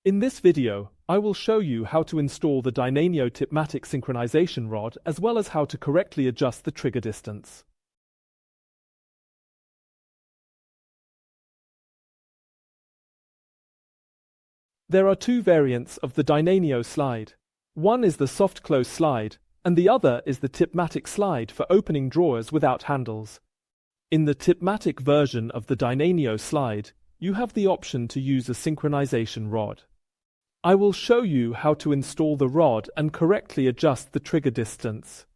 In this video, I will show you how to install the Dynaneo Tipmatic synchronization rod as well as how to correctly adjust the trigger distance. There are two variants of the Dynaneo slide. One is the soft close slide, and the other is the Tipmatic slide for opening drawers without handles. In the Tipmatic version of the Dynaneo slide, you have the option to use a synchronization rod. I will show you how to install the rod and correctly adjust the trigger distance.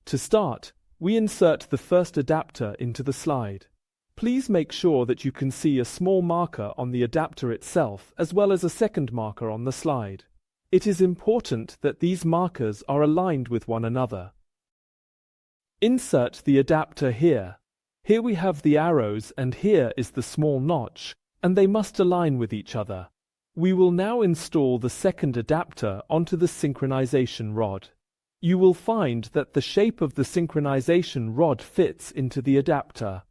To start, we insert the first adapter into the slide. Please make sure that you can see a small marker on the adapter itself as well as a second marker on the slide. It is important that these markers are aligned with one another. Insert the adapter here. Here we have the arrows and here is the small notch, and they must align with each other. We will now install the second adapter onto the synchronization rod. You will find that the shape of the synchronization rod fits into the adapter.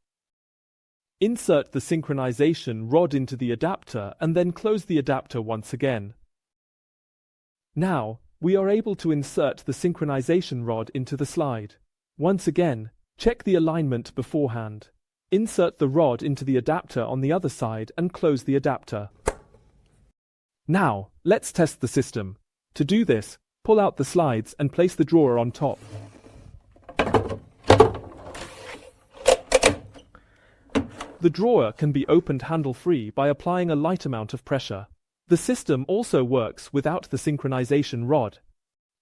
Insert the synchronization rod into the adapter and then close the adapter once again. Now, we are able to insert the synchronization rod into the slide. Once again, check the alignment beforehand. Insert the rod into the adapter on the other side and close the adapter. Now, let's test the system. To do this, pull out the slides and place the drawer on top. The drawer can be opened handle-free by applying a light amount of pressure. The system also works without the synchronization rod.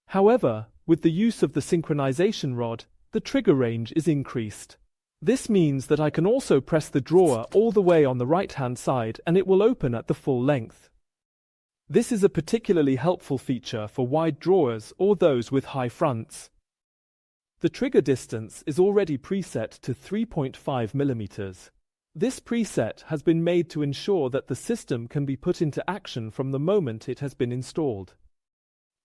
However, with the use of the synchronization rod, the trigger range is increased. This means that I can also press the drawer all the way on the right-hand side and it will open at the full length. This is a particularly helpful feature for wide drawers or those with high fronts. The trigger distance is already preset to 3.5 mm. This preset has been made to ensure that the system can be put into action from the moment it has been installed.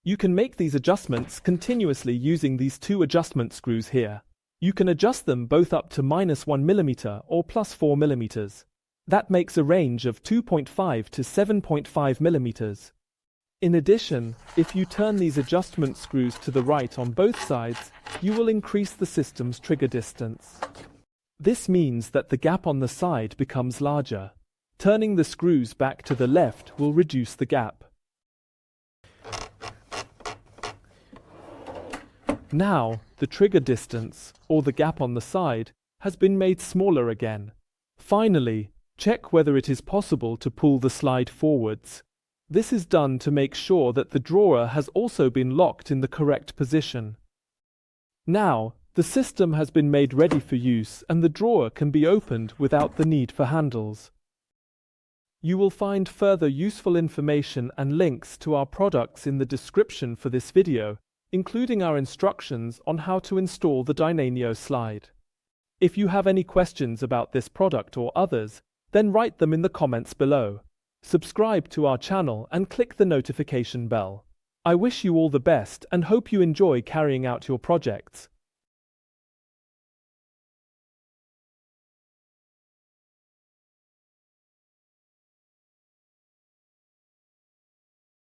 You can make these adjustments continuously using these two adjustment screws here. You can adjust them both up to -1 mm or +4 mm. That makes a range of 2.5 to 7.5 mm. In addition, if you turn these adjustment screws to the right on both sides, you will increase the system's trigger distance. This means that the gap on the side becomes larger. Turning the screws back to the left will reduce the gap. Now, the trigger distance, or the gap on the side, has been made smaller again. Finally, check whether it is possible to pull the slide forwards. This is done to make sure that the drawer has also been locked in the correct position. Now, the system has been made ready for use and the drawer can be opened without the need for handles. You will find further useful information and links to our products in the description for this video, including our instructions on how to install the Dynaneo slide. If you have any questions about this product or others, then write them in the comments below. Subscribe to our channel and click the notification bell. I wish you all the best and hope you enjoy carrying out your projects.